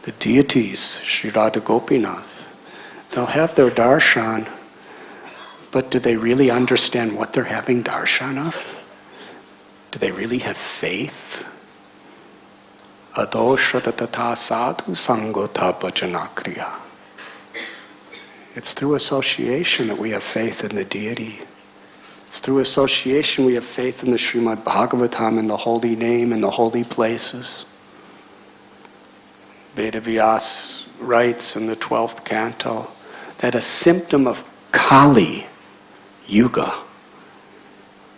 the deities, Sri Radha Gopinath, they'll have their darshan, but do they really understand what they're having darshan of? Do they really have faith? Adosha tata sadhu sangota bhajanakriya. It's through association that we have faith in the deity. It's through association we have faith in the Srimad Bhagavatam, in the holy name, in the holy places. Vedavyas writes in the 12th canto that a symptom of Kali Yuga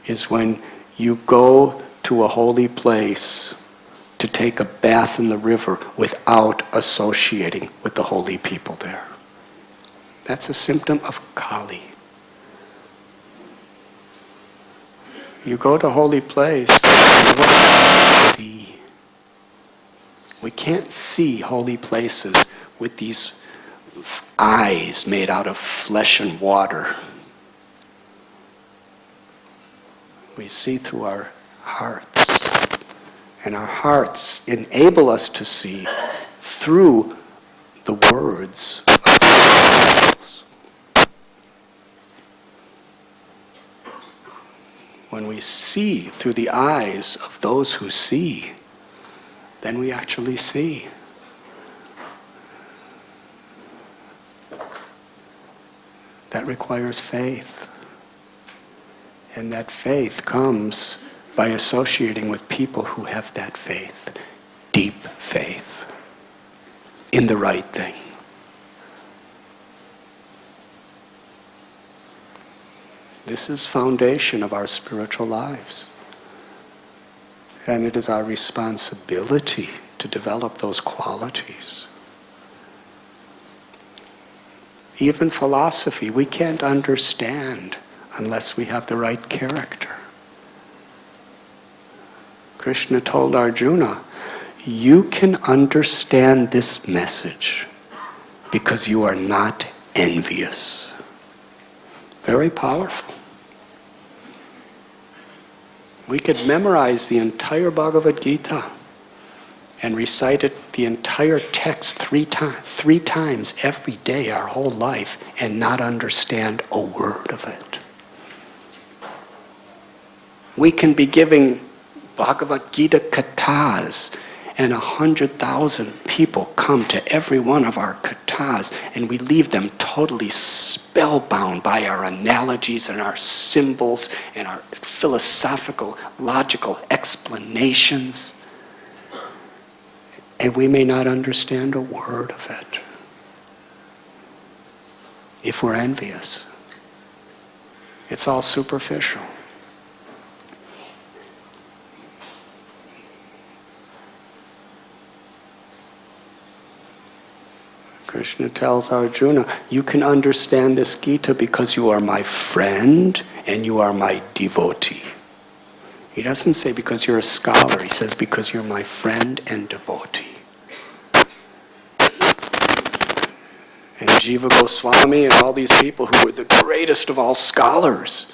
is when you go to a holy place to take a bath in the river without associating with the holy people there. That's a symptom of Kali. You go to a holy place, we can't see holy places with these eyes made out of flesh and water. We see through our hearts. And our hearts enable us to see through the words of the apostles. When we see through the eyes of those who see, then we actually see. That requires faith. And that faith comes by associating with people who have that faith, deep faith, in the right thing. This is foundation of our spiritual lives. And it is our responsibility to develop those qualities. Even philosophy, we can't understand unless we have the right character. Krishna told Arjuna, you can understand this message because you are not envious. Very powerful. We could memorize the entire Bhagavad Gita and recite it, the entire text three times every day our whole life and not understand a word of it. We can be giving Bhagavad Gita kathas and 100,000 people come to every one of our kathas and we leave them totally spellbound by our analogies and our symbols and our philosophical, logical explanations. And we may not understand a word of it if we're envious. It's all superficial. Krishna tells Arjuna, you can understand this Gita because you are my friend and you are my devotee. He doesn't say because you're a scholar, he says because you're my friend and devotee. And Jiva Goswami and all these people who were the greatest of all scholars,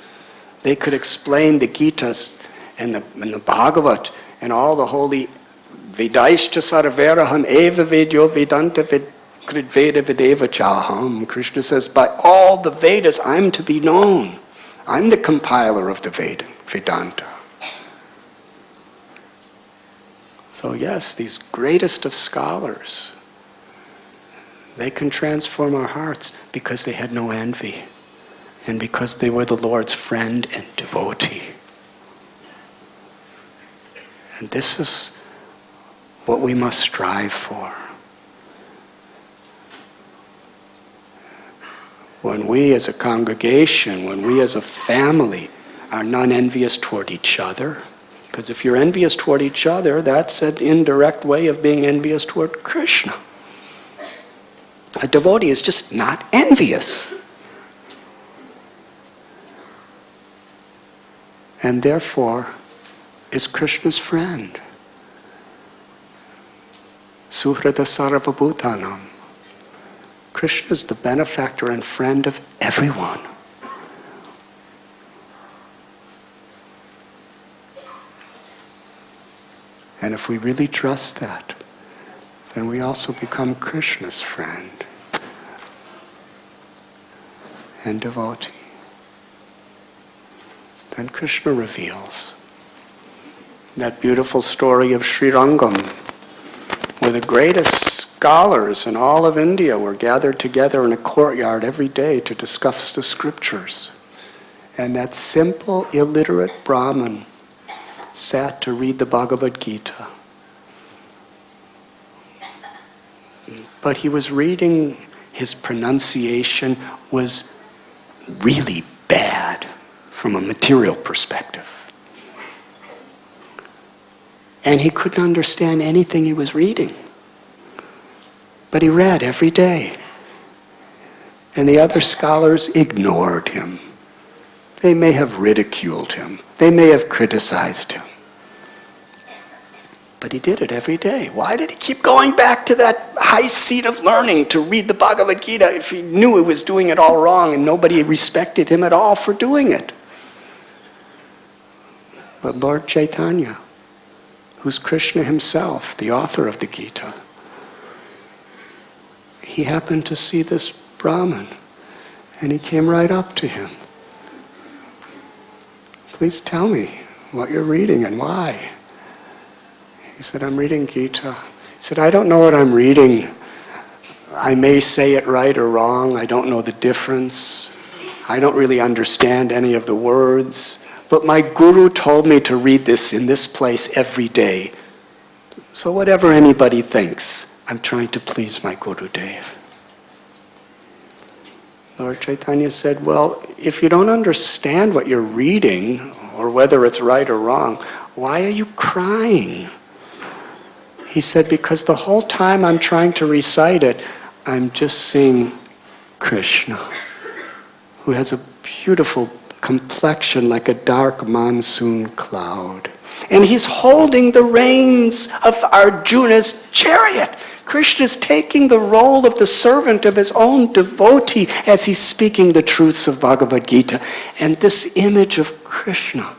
they could explain the Gitas and the Bhagavat and all the holy Vedaishcha Sarveraham Eva Vedyo Vedanta Krid Veda Vedeva Chaham. Krishna says, by all the Vedas I'm to be known. I'm the compiler of the Vedanta. So yes, these greatest of scholars, they can transform our hearts because they had no envy and because they were the Lord's friend and devotee. And this is what we must strive for. When we as a congregation, when we as a family are not envious toward each other, because if you're envious toward each other, that's an indirect way of being envious toward Krishna. A devotee is just not envious. And therefore is Krishna's friend. Suhrata Sarvabhutanam. Krishna is the benefactor and friend of everyone. And if we really trust that, then we also become Krishna's friend and devotee. Then Krishna reveals that beautiful story of Sri Rangam, where the greatest scholars in all of India were gathered together in a courtyard every day to discuss the scriptures. And that simple, illiterate Brahmin sat to read the Bhagavad Gita. But he was reading, his pronunciation was really bad from a material perspective. And he couldn't understand anything he was reading. But he read every day. And the other scholars ignored him. They may have ridiculed him. They may have criticized him. But he did it every day. Why did he keep going back to that high seat of learning to read the Bhagavad Gita if he knew he was doing it all wrong and nobody respected him at all for doing it? But Lord Chaitanya, who's Krishna himself, the author of the Gita, he happened to see this Brahmin and he came right up to him. Please tell me what you're reading and why. He said, I'm reading Gita. He said, I don't know what I'm reading. I may say it right or wrong. I don't know the difference. I don't really understand any of the words. But my guru told me to read this in this place every day. So whatever anybody thinks, I'm trying to please my Guru Dev. Lord Chaitanya said, well, if you don't understand what you're reading, or whether it's right or wrong, why are you crying? He said, because the whole time I'm trying to recite it, I'm just seeing Krishna, who has a beautiful complexion like a dark monsoon cloud. And he's holding the reins of Arjuna's chariot. Krishna's taking the role of the servant of his own devotee as he's speaking the truths of Bhagavad Gita. And this image of Krishna,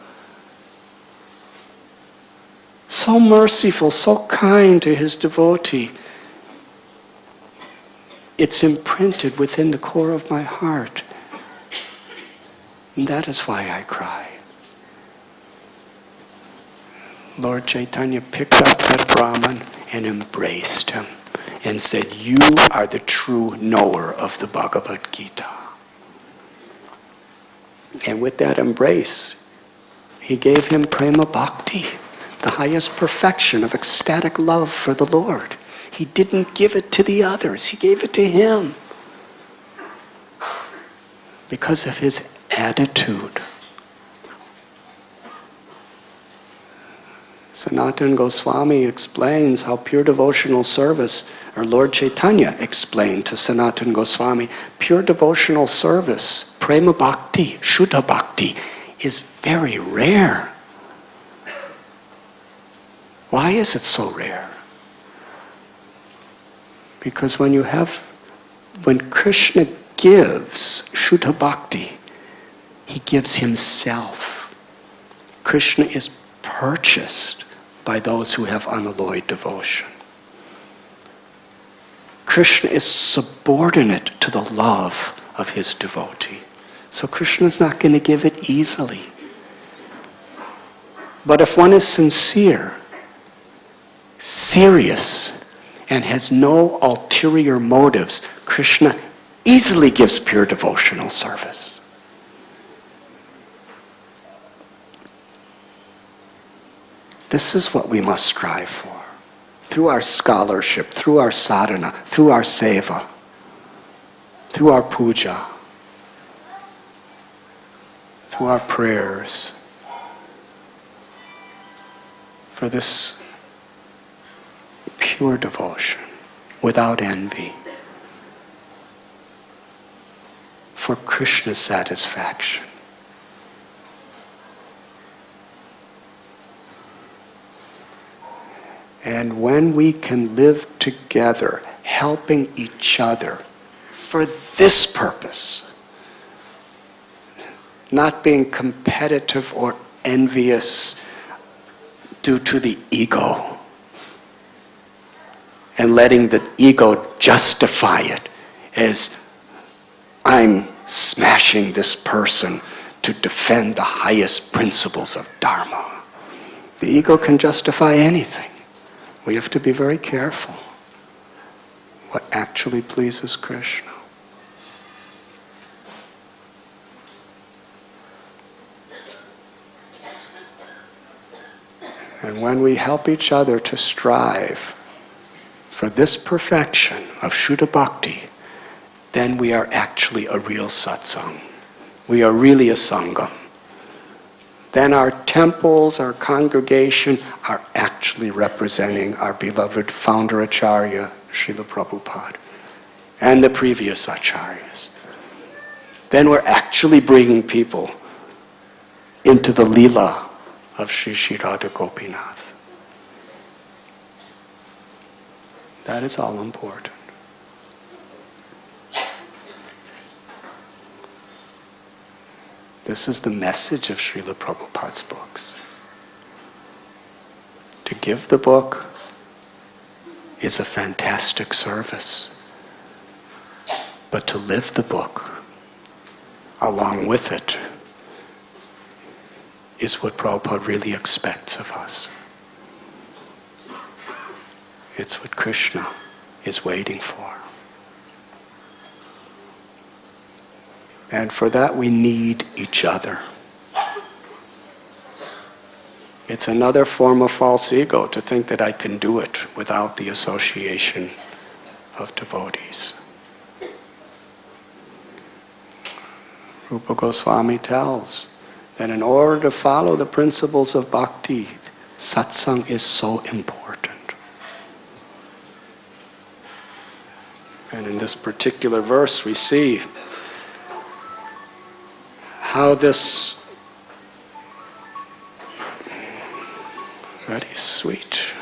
so merciful, so kind to his devotee, it's imprinted within the core of my heart. And that is why I cry. Lord Chaitanya picked up that Brahmin and embraced him and said, you are the true knower of the Bhagavad Gita. And with that embrace, he gave him prema bhakti, the highest perfection of ecstatic love for the Lord. He didn't give it to the others, he gave it to him because of his attitude. Sanatana Goswami explains how pure devotional service, or Lord Chaitanya explained to Sanatana Goswami, pure devotional service, prema bhakti, shuddha bhakti, is very rare. Why is it so rare? Because when Krishna gives shuddha bhakti, he gives himself. Krishna is purchased by those who have unalloyed devotion. Krishna is subordinate to the love of his devotee. So Krishna is not going to give it easily. But if one is sincere, serious, and has no ulterior motives, Krishna easily gives pure devotional service. This is what we must strive for. Through our scholarship, through our sadhana, through our seva, through our puja, through our prayers, for this pure devotion, without envy, for Krishna's satisfaction. And when we can live together, helping each other for this purpose, not being competitive or envious due to the ego, and letting the ego justify it as I'm smashing this person to defend the highest principles of Dharma. The ego can justify anything. We have to be very careful what actually pleases Krishna. And when we help each other to strive for this perfection of Shuddha Bhakti, then we are actually a real satsang. We are really a sangam. Then our temples, our congregation are actually representing our beloved founder Acharya, Srila Prabhupada, and the previous Acharyas. Then we're actually bringing people into the Leela of Sri Sri Radha Gopinath. That is all important. This is the message of Srila Prabhupada's books. To give the book is a fantastic service. But to live the book along with it is what Prabhupada really expects of us. It's what Krishna is waiting for. And for that we need each other. It's another form of false ego to think that I can do it without the association of devotees. Rupa Goswami tells that in order to follow the principles of bhakti, satsang is so important. And in this particular verse we see how this very sweet.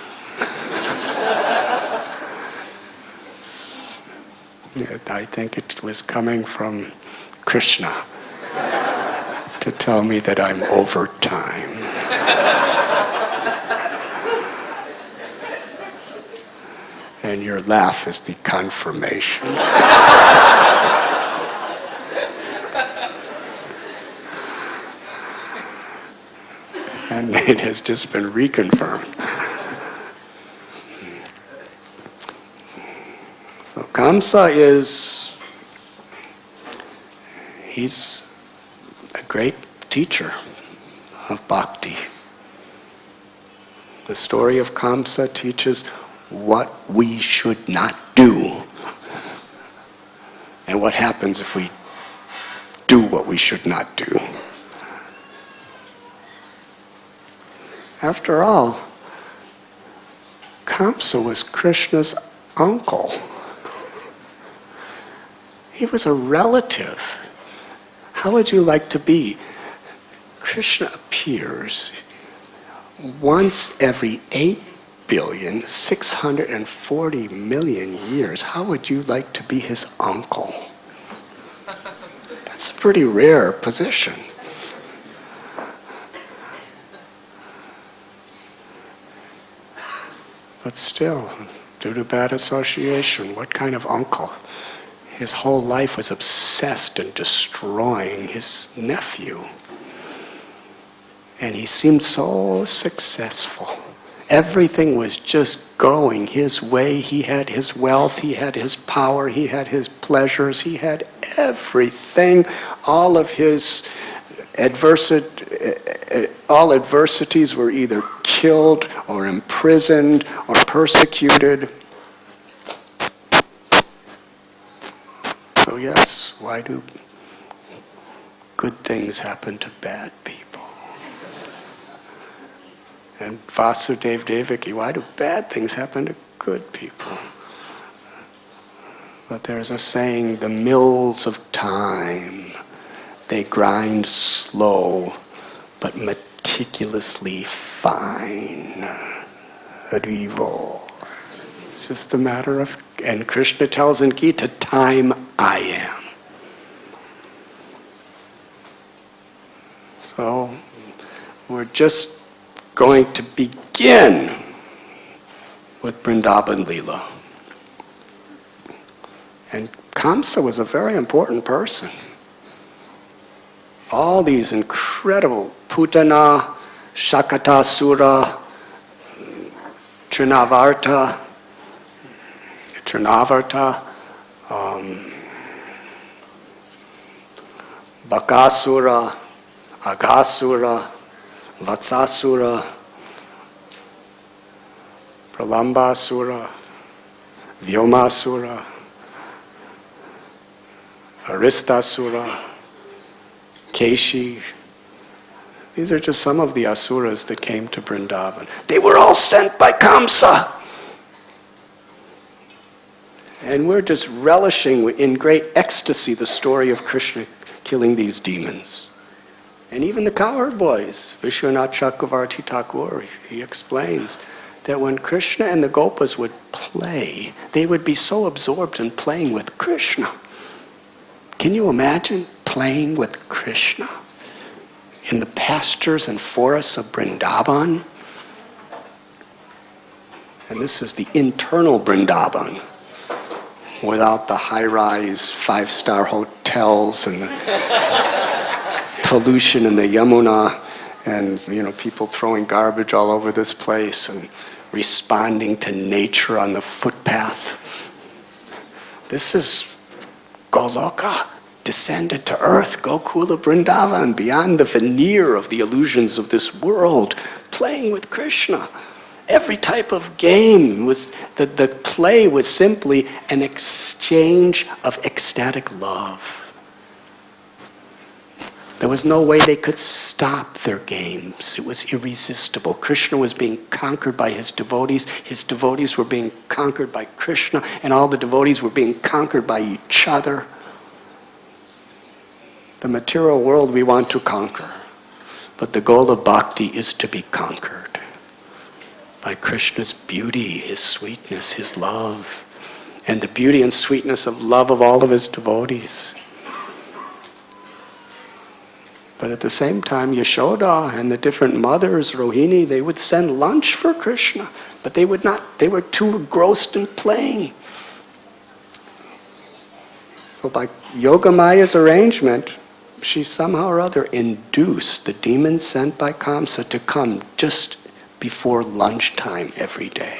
I think it was coming from Krishna to tell me that I'm over time. And your laugh is the confirmation. And it has just been reconfirmed. So Kamsa he's a great teacher of bhakti. The story of Kamsa teaches what we should not do and what happens if we do what we should not do. After all, Kamsa was Krishna's uncle. He was a relative. How would you like to be? Krishna appears once every 8,640,000,000 years. How would you like to be his uncle? That's a pretty rare position. But still, due to bad association, what kind of uncle? His whole life was obsessed in destroying his nephew. And he seemed so successful. Everything was just going his way. He had his wealth, he had his power, he had his pleasures, he had everything. All of his adversities were either killed or imprisoned or persecuted. So yes, why do good things happen to bad people? And Vasudev Devaki, why do bad things happen to good people? But there's a saying, the mills of time, they grind slow, but meticulously fine. Harivo. It's just a matter of, and Krishna tells in Gita, time I am. So, we're just going to begin with Vrindavan Leela. And Kamsa was a very important person. All these incredible Putana, Shakatasura, Trinavarta, Bakasura, Aghasura, Vatsasura, Pralambasura, Vyomasura, Aristasura, Keshi. These are just some of the asuras that came to Vrindavan. They were all sent by Kamsa. And we're just relishing in great ecstasy the story of Krishna killing these demons. And even the cowherd boys, Vishwanath Chakravarti Thakur, he explains that when Krishna and the Gopas would play, they would be so absorbed in playing with Krishna. Can you imagine playing with Krishna in the pastures and forests of Vrindavan? And this is the internal Vrindavan, without the high-rise, five-star hotels and the pollution in the Yamuna, and people throwing garbage all over this place and responding to nature on the footpath. This is Goloka, descended to earth, Gokula Vrindavan, beyond the veneer of the illusions of this world, playing with Krishna. Every type of game was, the play was simply an exchange of ecstatic love. There was no way they could stop their games. It was irresistible. Krishna was being conquered by his devotees were being conquered by Krishna, and all the devotees were being conquered by each other. The material world we want to conquer, but the goal of bhakti is to be conquered by Krishna's beauty, his sweetness, his love, and the beauty and sweetness of love of all of his devotees. But at the same time, Yashoda and the different mothers, Rohini, they would send lunch for Krishna, but they would not, they were too engrossed in playing. So by Yogamaya's arrangement, she somehow or other induced the demons sent by Kamsa to come just before lunchtime every day.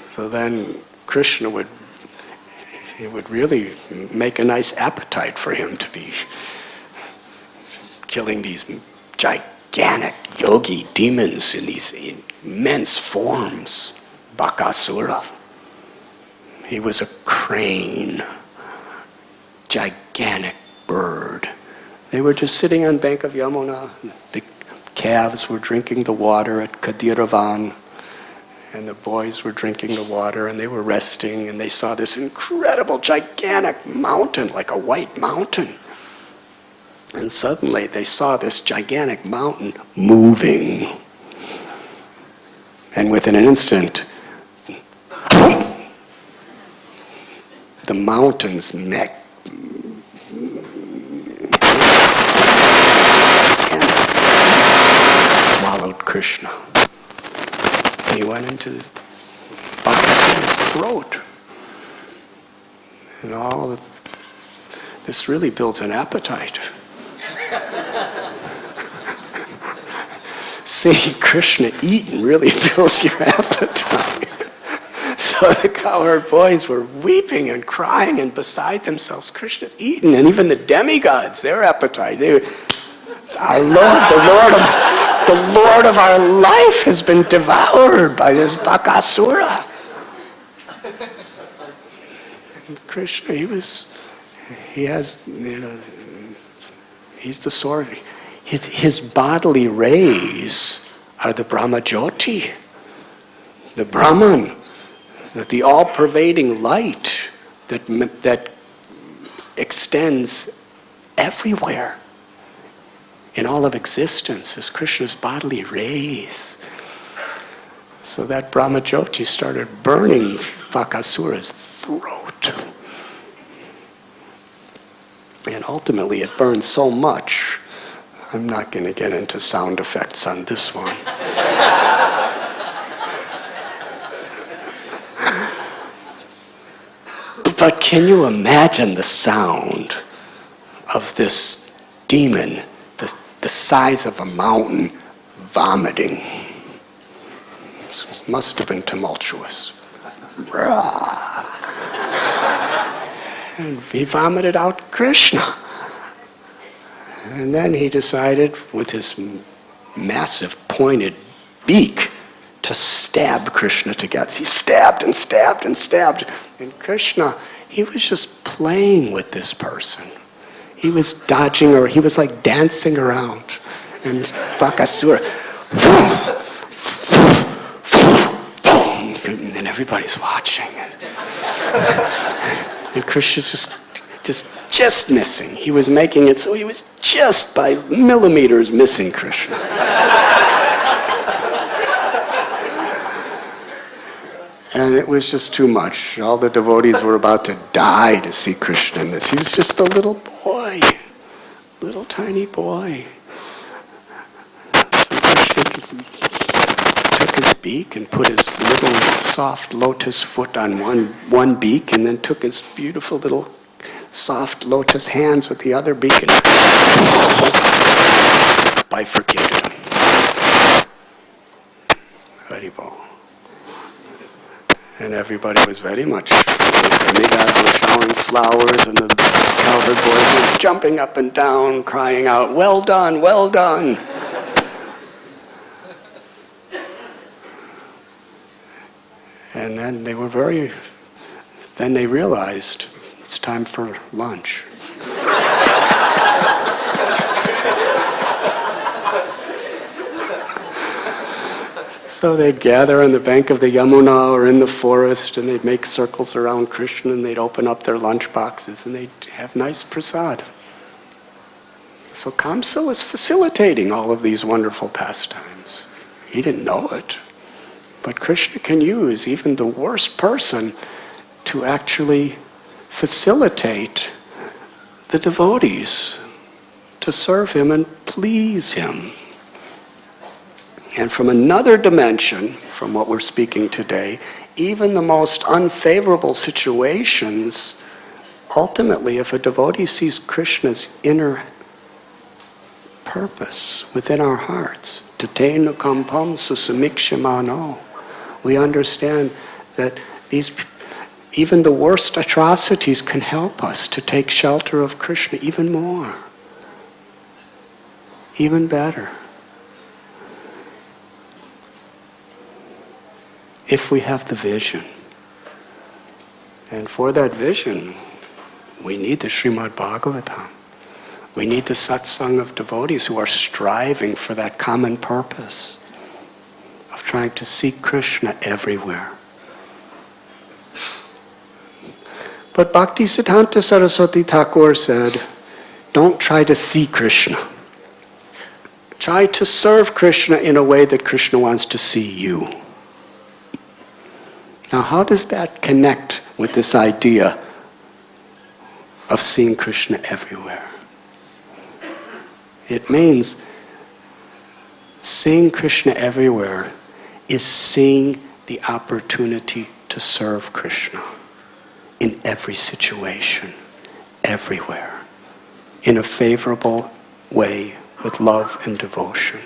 So then Krishna would really make a nice appetite for him to be killing these gigantic yogi demons in these immense forms. Bakasura. He was a crane, gigantic bird. They were just sitting on bank of Yamuna. The calves were drinking the water at Kadiravan, and the boys were drinking the water, and they were resting, and they saw this incredible, gigantic mountain, like a white mountain. And suddenly they saw this gigantic mountain moving. And within an instant, the mountain's neck swallowed Krishna. And he went into Bhakti's throat. And this really builds an appetite. Seeing Krishna eaten really builds your appetite. So the cowherd boys were weeping and crying and beside themselves. Krishna's eaten, and even the demigods, their appetite. Our Lord, the Lord of our life has been devoured by this Bakasura. Krishna, he's the sword. His bodily rays are the Brahmajyoti, the Brahman, the all-pervading light that extends everywhere in all of existence is Krishna's bodily rays. So that Brahmajyoti started burning Bakasura's throat. And ultimately it burned so much, I'm not going to get into sound effects on this one. can you imagine the sound of this demon, the size of a mountain, vomiting? It must have been tumultuous. And he vomited out Krishna. And then he decided, with his massive pointed beak, to stab Krishna to death. He stabbed and stabbed and stabbed. And Krishna, he was just playing with this person. He was dodging, or he was like dancing around. And Bakasura, and everybody's watching. And Krishna's just missing. He was making it so he was just by millimeters missing Krishna. And it was just too much. All the devotees were about to die to see Krishna in this. He was just a little boy, little tiny boy. So Krishna took his beak and put his little soft lotus foot on one beak, and then took his beautiful little soft lotus hands with the other beak and bifurcated him. Haribol. And everybody was very much, the demigods were showering flowers, and the cowherd boys were jumping up and down, crying out, "Well done, well done." And then they realized it's time for lunch. So they'd gather on the bank of the Yamuna or in the forest, and they'd make circles around Krishna, and they'd open up their lunch boxes, and they'd have nice prasad. So Kamsa was facilitating all of these wonderful pastimes. He didn't know it. But Krishna can use even the worst person to actually facilitate the devotees to serve him and please him. And from another dimension, from what we're speaking today, even the most unfavorable situations, ultimately, if a devotee sees Krishna's inner purpose within our hearts, tatena kampam susamikshimano, we understand that even the worst atrocities can help us to take shelter of Krishna even more, even better. If we have the vision. And for that vision, we need the Srimad Bhagavatam. We need the satsang of devotees who are striving for that common purpose of trying to seek Krishna everywhere. But Bhaktisiddhanta Saraswati Thakur said, don't try to see Krishna. Try to serve Krishna in a way that Krishna wants to see you. Now, how does that connect with this idea of seeing Krishna everywhere? It means seeing Krishna everywhere is seeing the opportunity to serve Krishna in every situation, everywhere, in a favorable way with love and devotion.